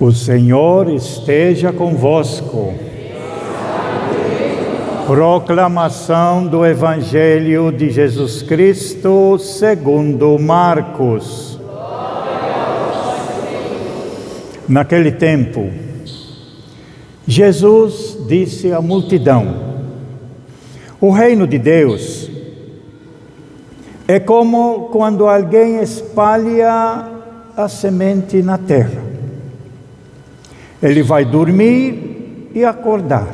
O Senhor esteja convosco. Proclamação do Evangelho de Jesus Cristo segundo Marcos. Naquele tempo, Jesus disse à multidão: o reino de Deus é como quando alguém espalha a semente na terra. Ele vai dormir e acordar,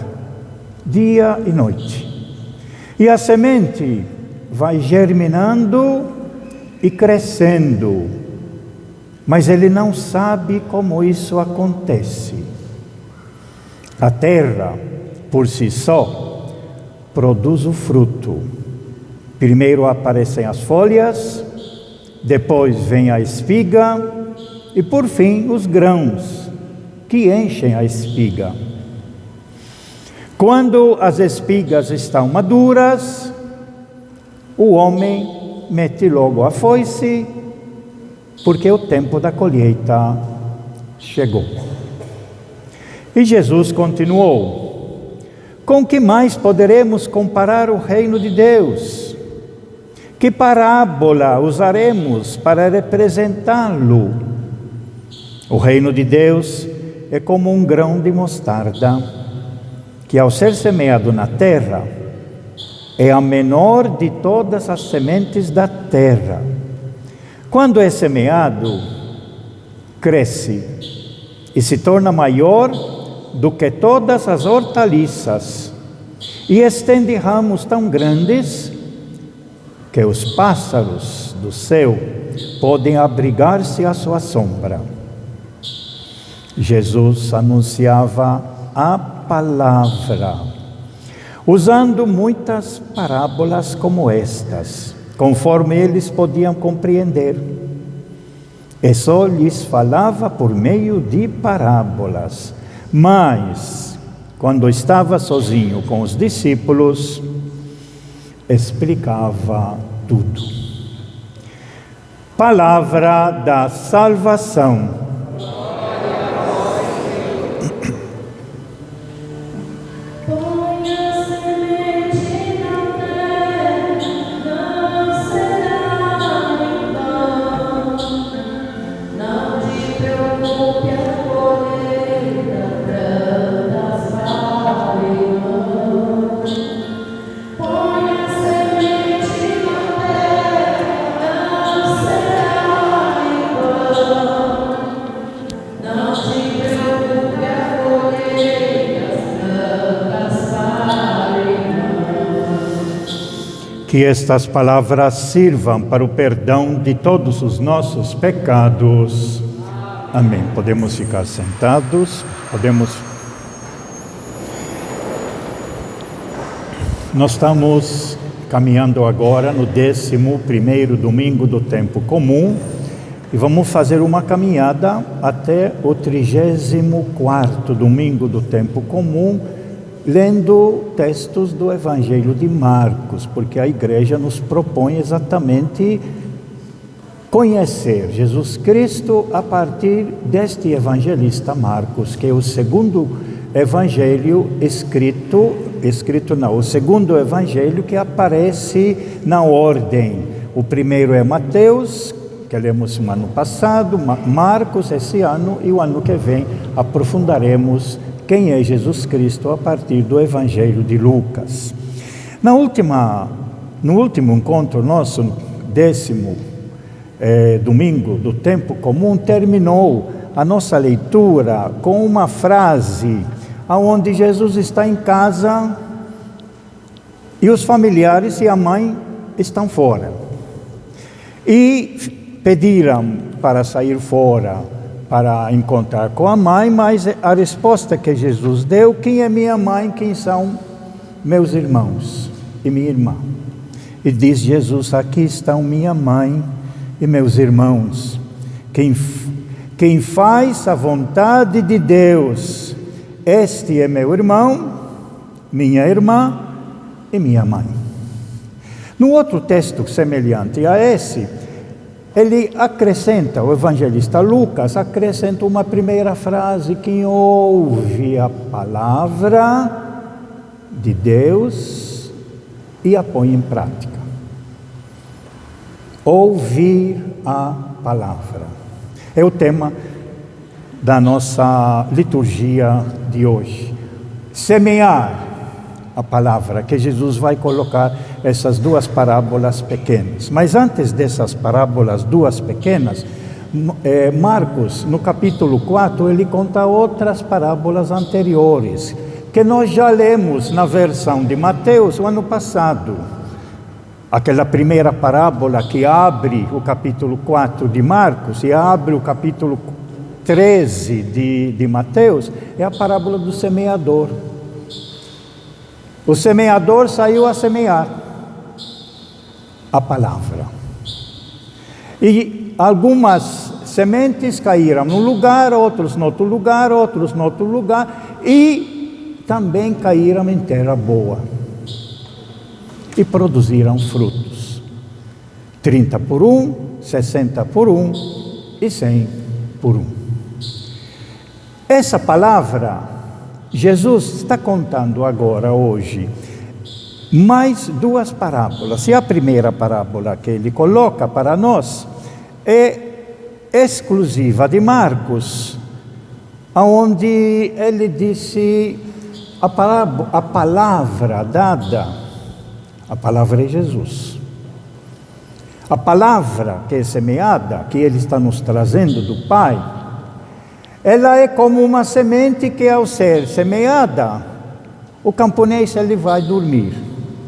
dia e noite. E a semente vai germinando e crescendo, mas ele não sabe como isso acontece. A terra, por si só, produz o fruto. Primeiro aparecem as folhas, depois vem a espiga e, por fim, os grãos que enchem a espiga. Quando as espigas estão maduras, o homem mete logo a foice, porque o tempo da colheita chegou. E Jesus continuou: com que mais poderemos comparar o reino de Deus? Que parábola usaremos para representá-lo? O reino de Deus é como um grão de mostarda, que ao ser semeado na terra, é a menor de todas as sementes da terra. Quando é semeado, cresce e se torna maior do que todas as hortaliças, e estende ramos tão grandes que os pássaros do céu podem abrigar-se à sua sombra. Jesus anunciava a palavra, usando muitas parábolas como estas, conforme eles podiam compreender. E só lhes falava por meio de parábolas. Mas, quando estava sozinho com os discípulos, explicava tudo. Palavra da salvação. Que estas palavras sirvam para o perdão de todos os nossos pecados. Amém. Podemos ficar sentados, Nós estamos caminhando agora no 11º domingo do tempo comum e vamos fazer uma caminhada até o 34º domingo do tempo comum, lendo textos do Evangelho de Marcos, porque a igreja nos propõe exatamente conhecer Jesus Cristo a partir deste evangelista Marcos, que é o segundo evangelho o segundo evangelho que aparece na ordem. O primeiro é Mateus, que lemos no ano passado, Marcos esse ano, e o ano que vem aprofundaremos quem é Jesus Cristo a partir do Evangelho de Lucas. No último encontro nosso, 10º domingo do tempo comum, terminou a nossa leitura com uma frase onde Jesus está em casa e os familiares e a mãe estão fora. E pediram para sair fora, para encontrar com a mãe, mas a resposta que Jesus deu: quem é minha mãe, quem são meus irmãos e minha irmã? E diz Jesus: aqui estão minha mãe e meus irmãos. Quem faz a vontade de Deus, este é meu irmão, minha irmã e minha mãe. No outro texto semelhante a esse, ele acrescenta, o evangelista Lucas acrescenta uma primeira frase: quem ouve a palavra de Deus e a põe em prática. Ouvir a palavra é o tema da nossa liturgia de hoje. Semear a palavra, que Jesus vai colocar essas duas parábolas pequenas. Mas antes dessas parábolas duas pequenas, Marcos, no capítulo 4, ele conta outras parábolas anteriores, que nós já lemos na versão de Mateus o ano passado. Aquela primeira parábola que abre o capítulo 4 de Marcos e abre o capítulo 13 de Mateus, é a parábola do semeador. O semeador saiu a semear a palavra. E algumas sementes caíram num lugar, outros no outro lugar, outros no outro lugar, e também caíram em terra boa. E produziram frutos. 30 por 1, 60 por 1 e 100 por 1. Essa palavra, Jesus está contando agora, hoje, mais duas parábolas. E a primeira parábola que ele coloca para nós é exclusiva de Marcos, onde ele disse a palavra dada, a palavra é Jesus. A palavra que é semeada, que ele está nos trazendo do Pai, ela é como uma semente que, ao ser semeada, o camponês ele vai dormir,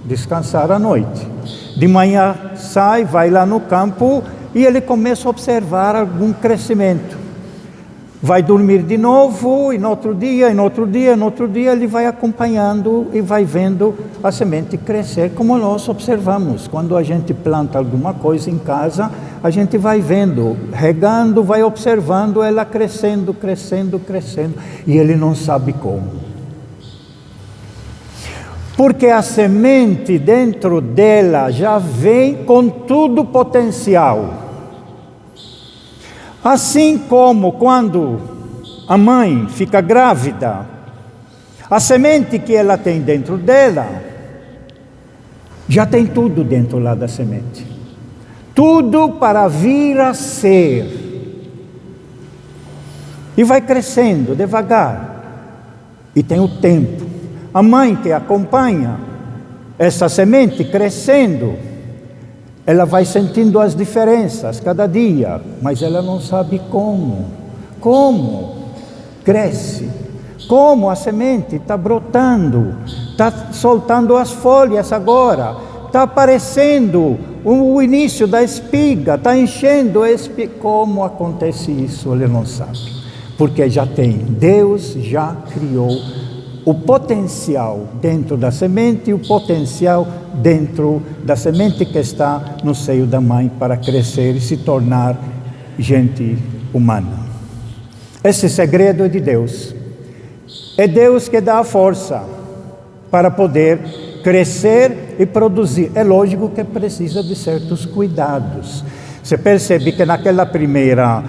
descansar à noite. De manhã sai, vai lá no campo e ele começa a observar algum crescimento. Vai dormir de novo, e no outro dia, e no outro dia, e no outro dia, ele vai acompanhando e vai vendo a semente crescer, como nós observamos. Quando a gente planta alguma coisa em casa, a gente vai vendo, regando, vai observando ela crescendo, crescendo, crescendo, e ele não sabe como. Porque a semente dentro dela já vem com tudo potencial. Assim como quando a mãe fica grávida, a semente que ela tem dentro dela, já tem tudo dentro lá da semente. Tudo para vir a ser. E vai crescendo devagar. E tem o tempo. A mãe que acompanha essa semente crescendo, ela vai sentindo as diferenças cada dia, mas ela não sabe como. Como cresce, como a semente está brotando, está soltando as folhas agora, está aparecendo o início da espiga, está enchendo a espiga. Como acontece isso? Ele não sabe, porque já tem, Deus já criou o potencial dentro da semente e o potencial dentro da semente que está no seio da mãe para crescer e se tornar gente humana. Esse segredo é de Deus. É Deus que dá a força para poder crescer e produzir. É lógico que precisa de certos cuidados. Você percebe que naquela primeira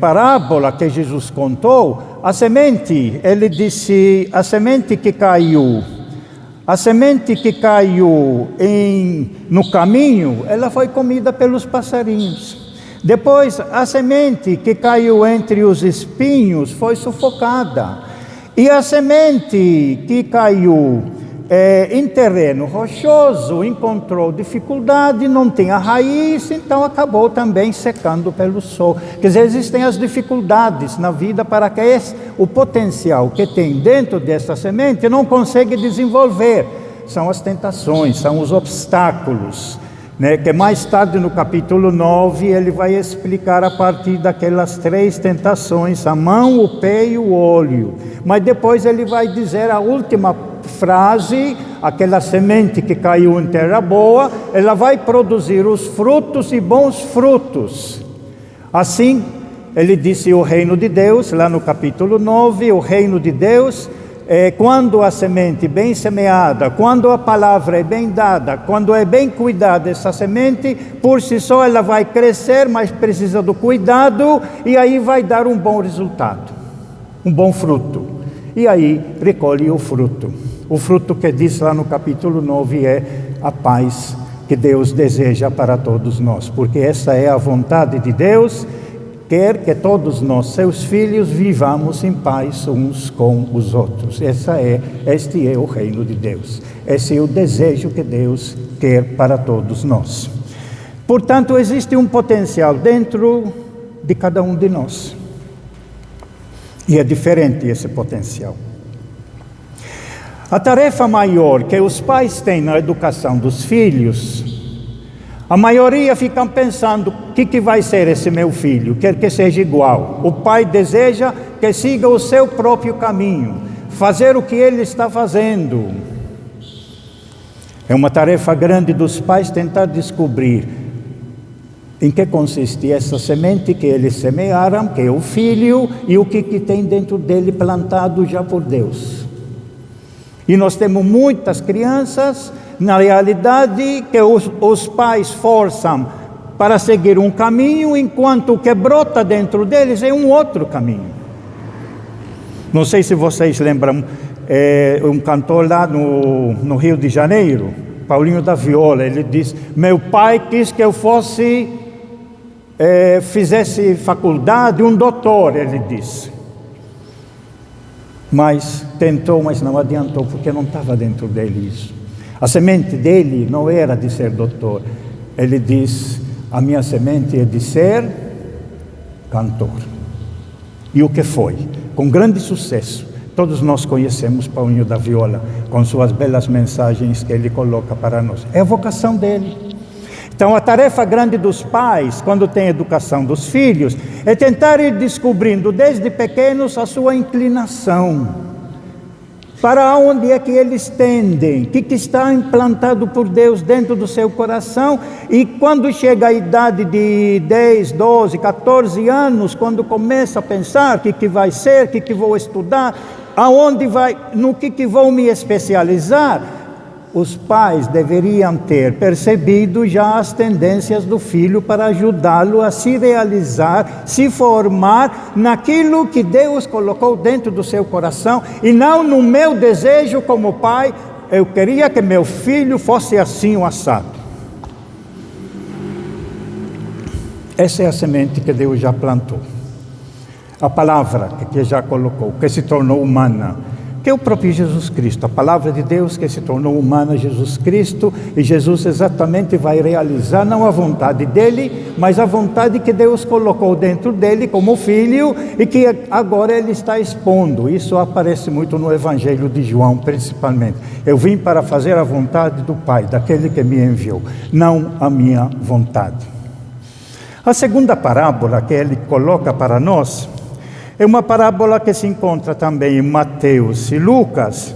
parábola que Jesus contou, a semente, ele disse, a semente que caiu no caminho, ela foi comida pelos passarinhos. Depois, a semente que caiu entre os espinhos foi sufocada. E a semente que caiu em terreno rochoso encontrou dificuldade, não tinha raiz, então acabou também secando pelo sol. Quer dizer, existem as dificuldades na vida para que o potencial que tem dentro dessa semente não consegue desenvolver. São as tentações, são os obstáculos, né? Que mais tarde no capítulo 9 ele vai explicar a partir daquelas 3 tentações, a mão, o pé e o olho. Mas depois ele vai dizer a última frase, aquela semente que caiu em terra boa, ela vai produzir os frutos e bons frutos. Assim, ele disse o reino de Deus, lá no capítulo 9, o reino de Deus quando a semente bem semeada, quando a palavra é bem dada, quando é bem cuidada essa semente, por si só ela vai crescer, mas precisa do cuidado, e aí vai dar um bom resultado, um bom fruto. E aí recolhe o fruto. O fruto que diz lá no capítulo 9 é a paz que Deus deseja para todos nós, porque essa é a vontade de Deus, quer que todos nós, seus filhos, vivamos em paz uns com os outros. Este é o reino de Deus. Esse é o desejo que Deus quer para todos nós. Portanto, existe um potencial dentro de cada um de nós. E é diferente esse potencial. A tarefa maior que os pais têm na educação dos filhos, a maioria ficam pensando, o que vai ser esse meu filho? Quer que seja igual. O pai deseja que siga o seu próprio caminho, fazer o que ele está fazendo. É uma tarefa grande dos pais tentar descobrir em que consiste essa semente que eles semearam, que é o filho, e o que tem dentro dele plantado já por Deus. E nós temos muitas crianças, na realidade, que os pais forçam para seguir um caminho, enquanto o que brota dentro deles é um outro caminho. Não sei se vocês lembram, um cantor lá no Rio de Janeiro, Paulinho da Viola, ele diz: meu pai quis que eu fizesse faculdade, um doutor, ele disse. Mas tentou, mas não adiantou, porque não estava dentro dele isso. A semente dele não era de ser doutor. Ele diz: a minha semente é de ser cantor. E o que foi? Com grande sucesso. Todos nós conhecemos Paulinho da Viola, com suas belas mensagens que ele coloca para nós. É a vocação dele. Então, a tarefa grande dos pais, quando tem educação dos filhos, é tentar ir descobrindo desde pequenos a sua inclinação. Para onde é que eles tendem? O que está implantado por Deus dentro do seu coração? E quando chega a idade de 10, 12, 14 anos, quando começa a pensar o que vai ser, o que vou estudar, aonde vai, no que vou me especializar, os pais deveriam ter percebido já as tendências do filho para ajudá-lo a se realizar, se formar naquilo que Deus colocou dentro do seu coração, e não no meu desejo como pai, eu queria que meu filho fosse assim o assado. Essa é a semente que Deus já plantou. A palavra que já colocou, que se tornou humana, que é o próprio Jesus Cristo, a palavra de Deus que se tornou humana, Jesus Cristo, e Jesus exatamente vai realizar não a vontade dele, mas a vontade que Deus colocou dentro dele como filho, e que agora ele está expondo. Isso aparece muito no Evangelho de João, principalmente. Eu vim para fazer a vontade do Pai, daquele que me enviou, não a minha vontade. A segunda parábola que ele coloca para nós é uma parábola que se encontra também em Mateus e Lucas,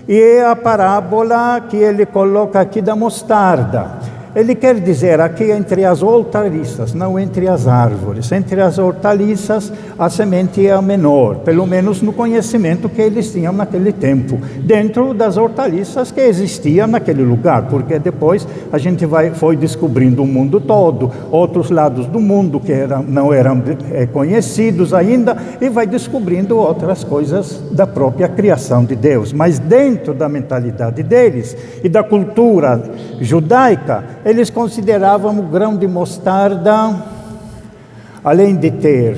e é a parábola que ele coloca aqui da mostarda. Ele quer dizer aqui entre as hortaliças, não entre as árvores. Entre as hortaliças, a semente é a menor, pelo menos no conhecimento que eles tinham naquele tempo, dentro das hortaliças que existiam naquele lugar, porque depois a gente foi descobrindo o mundo todo, outros lados do mundo que não eram conhecidos ainda, e vai descobrindo outras coisas da própria criação de Deus. Mas dentro da mentalidade deles e da cultura judaica, eles consideravam o grão de mostarda, além de ter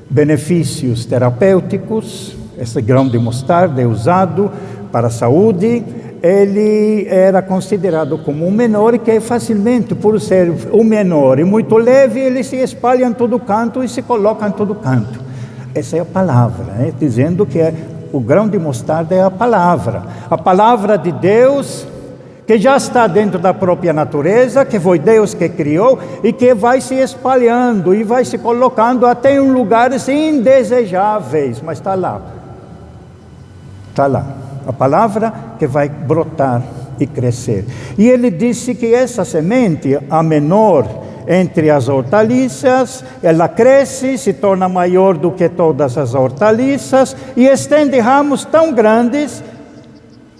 benefícios terapêuticos, esse grão de mostarda é usado para a saúde, ele era considerado como um menor, que facilmente, por ser um menor e muito leve, ele se espalha em todo canto e se coloca em todo canto. Essa é a palavra, dizendo que o grão de mostarda é a palavra de Deus, que já está dentro da própria natureza, que foi Deus que criou, e que vai se espalhando e vai se colocando até em lugares indesejáveis, mas está lá. Está lá. A palavra que vai brotar e crescer. E ele disse que essa semente, a menor, entre as hortaliças, ela cresce, se torna maior do que todas as hortaliças e estende ramos tão grandes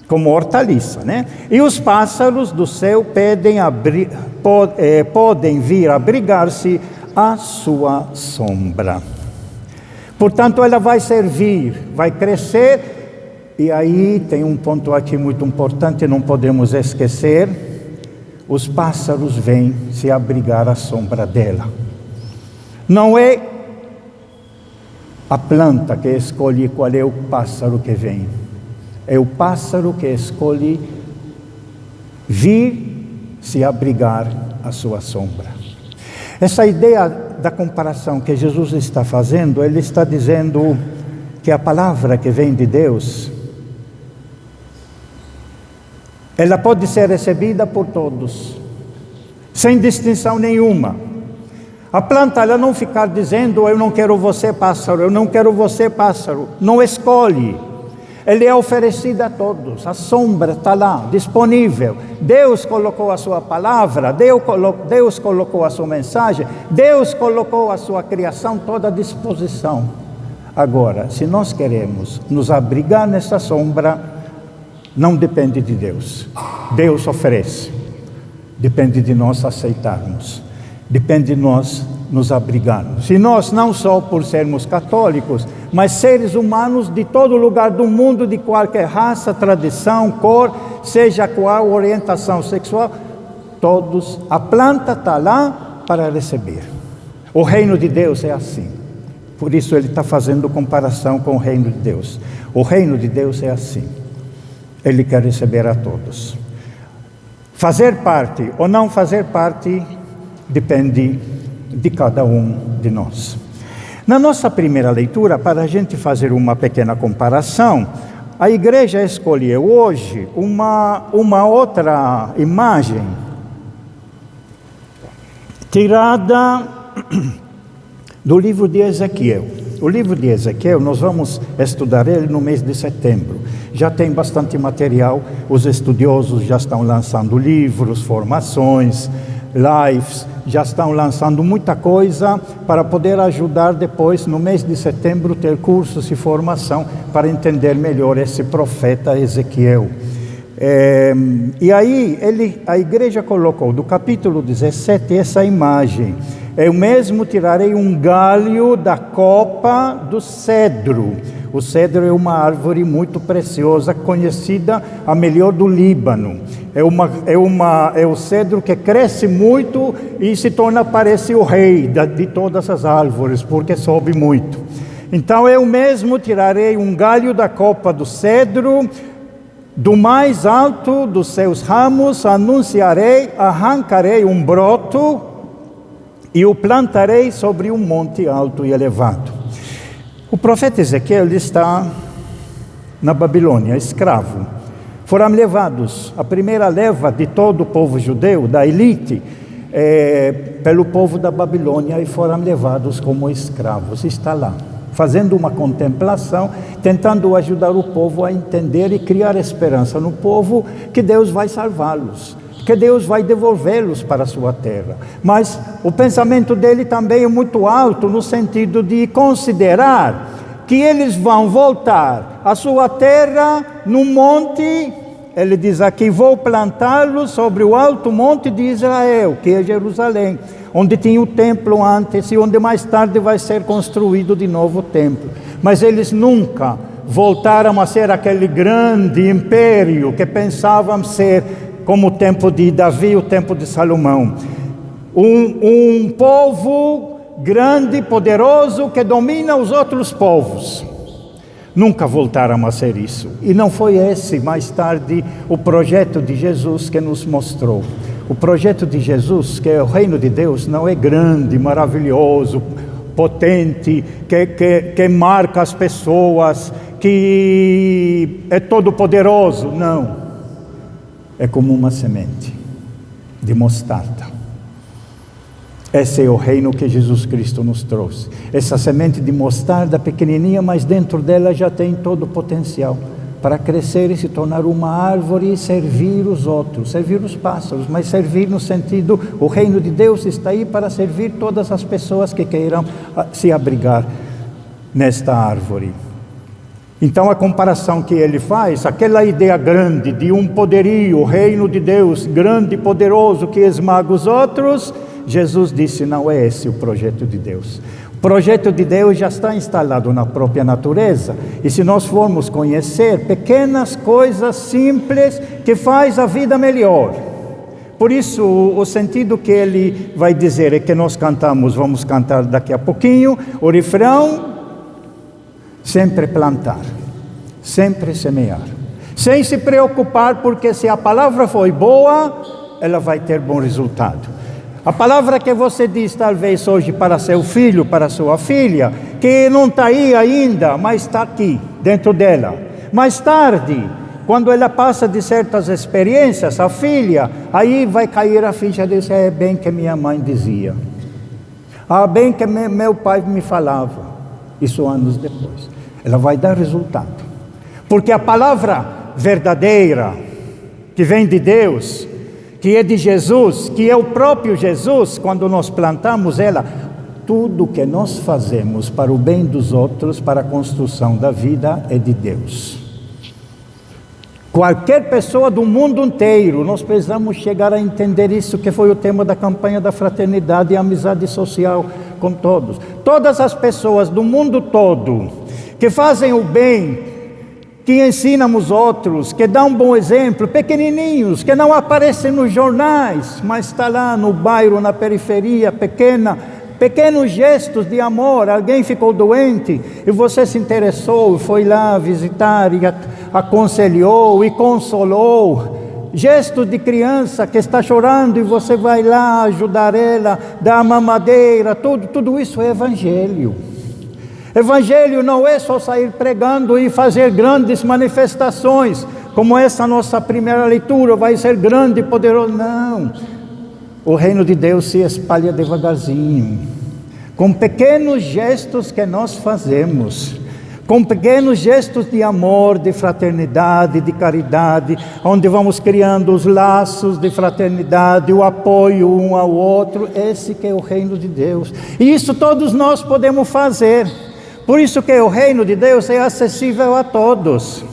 como hortaliça, né? E os pássaros do céu podem vir abrigar-se à sua sombra. Portanto, ela vai servir, vai crescer, e aí tem um ponto aqui muito importante, não podemos esquecer: os pássaros vêm se abrigar à sombra dela. Não é a planta que escolhe qual é o pássaro que vem. É o pássaro que escolhe vir se abrigar à sua sombra. Essa ideia da comparação que Jesus está fazendo, ele está dizendo que a palavra que vem de Deus, ela pode ser recebida por todos, sem distinção nenhuma. A planta, ela não ficar dizendo: eu não quero você, pássaro, eu não quero você, pássaro. Não escolhe. Ele é oferecido a todos, a sombra está lá, disponível. Deus colocou a sua palavra, Deus colocou a sua mensagem, Deus colocou a sua criação toda à disposição. Agora, se nós queremos nos abrigar nessa sombra, não depende de Deus. Deus oferece, depende de nós aceitarmos, depende de nós nos abrigarmos. E nós, não só por sermos católicos, mas seres humanos de todo lugar do mundo, de qualquer raça, tradição, cor, seja qual orientação sexual, todos, a planta está lá para receber. O reino de Deus é assim. Por isso ele está fazendo comparação com o reino de Deus. O reino de Deus é assim. Ele quer receber a todos. Fazer parte ou não fazer parte depende de cada um de nós. Na nossa primeira leitura, para a gente fazer uma pequena comparação, a igreja escolheu hoje uma outra imagem tirada do livro de Ezequiel. O livro de Ezequiel, nós vamos estudar ele no mês de setembro. Já tem bastante material, os estudiosos já estão lançando livros, formações, lives, já estão lançando muita coisa para poder ajudar depois, no mês de setembro, ter cursos e formação para entender melhor esse profeta Ezequiel. E aí a igreja colocou do capítulo 17 essa imagem: eu mesmo tirarei um galho da copa do cedro. O cedro é uma árvore muito preciosa, conhecida a melhor do Líbano. É o cedro que cresce muito e se torna, parece o rei de todas as árvores, porque sobe muito. Então eu mesmo tirarei um galho da copa do cedro, do mais alto dos seus ramos arrancarei um broto e o plantarei sobre um monte alto e elevado. O profeta Ezequiel está na Babilônia, escravo. Foram levados, a primeira leva de todo o povo judeu, da elite, pelo povo da Babilônia, e foram levados como escravos. Está lá, fazendo uma contemplação, tentando ajudar o povo a entender e criar esperança no povo que Deus vai salvá-los, que Deus vai devolvê-los para a sua terra. Mas o pensamento dele também é muito alto, no sentido de considerar que eles vão voltar à sua terra num monte. Ele diz aqui: vou plantá-los sobre o alto monte de Israel, que é Jerusalém, onde tinha o templo antes e onde mais tarde vai ser construído de novo o templo. Mas eles nunca voltaram a ser aquele grande império que pensavam ser, como o tempo de Davi, o tempo de Salomão. Um povo grande, poderoso, que domina os outros povos. Nunca voltaram a ser isso. E não foi esse, mais tarde, o projeto de Jesus que nos mostrou. O projeto de Jesus, que é o reino de Deus, não é grande, maravilhoso, potente, que marca as pessoas, que é todo poderoso. Não. É como uma semente de mostarda. Esse é o reino que Jesus Cristo nos trouxe. Essa semente de mostarda pequenininha, mas dentro dela já tem todo o potencial para crescer e se tornar uma árvore e servir os outros, servir os pássaros, mas servir no sentido, o reino de Deus está aí para servir todas as pessoas que queiram se abrigar nesta árvore. Então a comparação que ele faz, aquela ideia grande de um poderio, o reino de Deus, grande e poderoso que esmaga os outros, Jesus disse, não é esse o projeto de Deus. O projeto de Deus já está instalado na própria natureza, e se nós formos conhecer pequenas coisas simples que faz a vida melhor. Por isso, o sentido que ele vai dizer é que nós cantamos, vamos cantar daqui a pouquinho, o refrão, sempre plantar, sempre semear, sem se preocupar, porque se a palavra foi boa, ela vai ter bom resultado. A palavra que você diz talvez hoje para seu filho, para sua filha, que não está aí ainda, mas está aqui, dentro dela. Mais tarde, quando ela passa de certas experiências, a filha, aí vai cair a ficha de dizer, é bem que minha mãe dizia. Ah, bem que meu pai me falava. Isso anos depois. Ela vai dar resultado. Porque a palavra verdadeira, que vem de Deus, que é de Jesus, que é o próprio Jesus, quando nós plantamos ela, tudo que nós fazemos para o bem dos outros, para a construção da vida, é de Deus. Qualquer pessoa do mundo inteiro, nós precisamos chegar a entender isso, que foi o tema da campanha da fraternidade e amizade social com todos. Todas as pessoas do mundo todo, que fazem o bem, que ensinam os outros, que dão um bom exemplo, pequenininhos, que não aparecem nos jornais, mas está lá no bairro, na periferia, pequenos gestos de amor. Alguém ficou doente e você se interessou, foi lá visitar e aconselhou e consolou. Gestos de criança que está chorando e você vai lá ajudar ela, dar a mamadeira, tudo isso é evangelho. Evangelho não é só sair pregando e fazer grandes manifestações, como essa nossa primeira leitura, vai ser grande e poderoso. Não, o reino de Deus se espalha devagarzinho, com pequenos gestos que nós fazemos, com pequenos gestos de amor, de fraternidade, de caridade, onde vamos criando os laços de fraternidade, o apoio um ao outro. Esse que é o reino de Deus, e isso todos nós podemos fazer. Por isso que o reino de Deus é acessível a todos.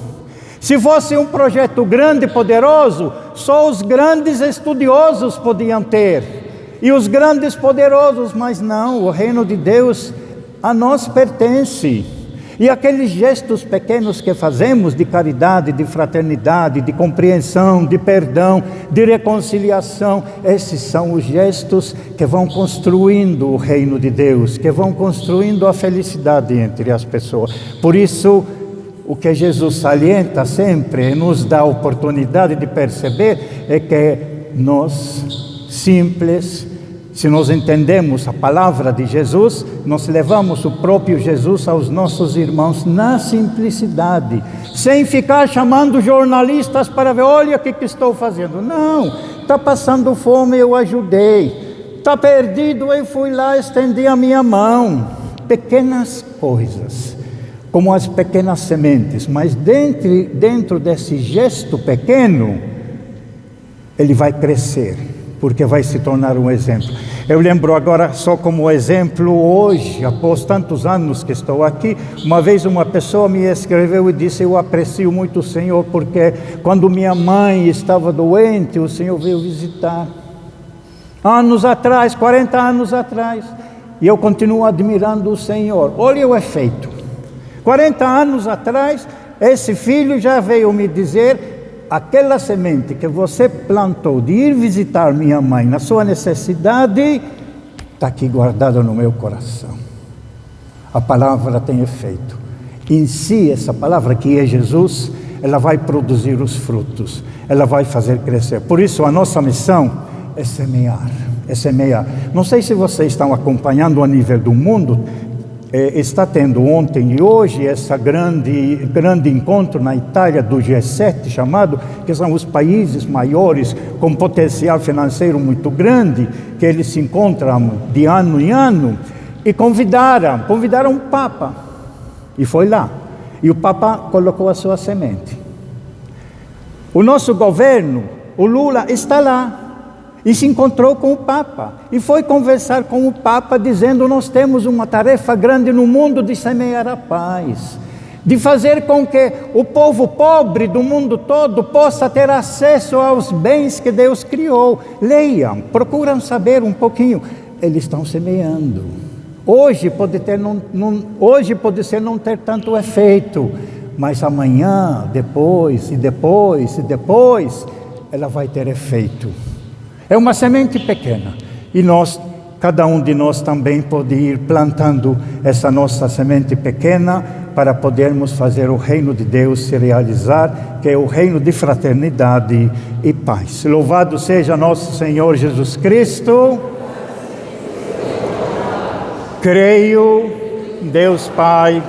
Se fosse um projeto grande e poderoso, só os grandes estudiosos podiam ter, e os grandes poderosos, mas não, o reino de Deus a nós pertence. E aqueles gestos pequenos que fazemos de caridade, de fraternidade, de compreensão, de perdão, de reconciliação, esses são os gestos que vão construindo o reino de Deus, que vão construindo a felicidade entre as pessoas. Por isso, o que Jesus salienta sempre e nos dá a oportunidade de perceber é que nós, simples, se nós entendemos a palavra de Jesus, nós levamos o próprio Jesus aos nossos irmãos na simplicidade, sem ficar chamando jornalistas para ver, olha o que estou fazendo. Não, está passando fome, eu ajudei. Está perdido, eu fui lá, estendi a minha mão. Pequenas coisas, como as pequenas sementes, mas dentro desse gesto pequeno, ele vai crescer, porque vai se tornar um exemplo. Eu lembro agora, só como exemplo, hoje, após tantos anos que estou aqui, uma vez uma pessoa me escreveu e disse, eu aprecio muito o Senhor, porque quando minha mãe estava doente, o Senhor veio visitar. Anos atrás, 40 anos atrás, e eu continuo admirando o Senhor. Olha o efeito. 40 anos atrás, esse filho já veio me dizer, aquela semente que você plantou de ir visitar minha mãe na sua necessidade, está aqui guardada no meu coração. A palavra tem efeito. Em si, essa palavra que é Jesus, ela vai produzir os frutos, ela vai fazer crescer. Por isso, a nossa missão é semear, é semear. Não sei se vocês estão acompanhando a nível do mundo, está tendo ontem e hoje esse grande encontro na Itália do G7 chamado, que são os países maiores com potencial financeiro muito grande, que eles se encontram de ano em ano, e convidaram o Papa, e foi lá. E o Papa colocou a sua semente. O nosso governo, o Lula, está lá. E se encontrou com o Papa. E foi conversar com o Papa dizendo: nós temos uma tarefa grande no mundo de semear a paz. De fazer com que o povo pobre do mundo todo possa ter acesso aos bens que Deus criou. Leiam, procuram saber um pouquinho. Eles estão semeando. Hoje pode ser não ter tanto efeito, mas amanhã, depois, ela vai ter efeito. É uma semente pequena, e cada um de nós também pode ir plantando essa nossa semente pequena, para podermos fazer o reino de Deus se realizar, que é o reino de fraternidade e paz. Louvado seja nosso Senhor Jesus Cristo. Creio em Deus Pai,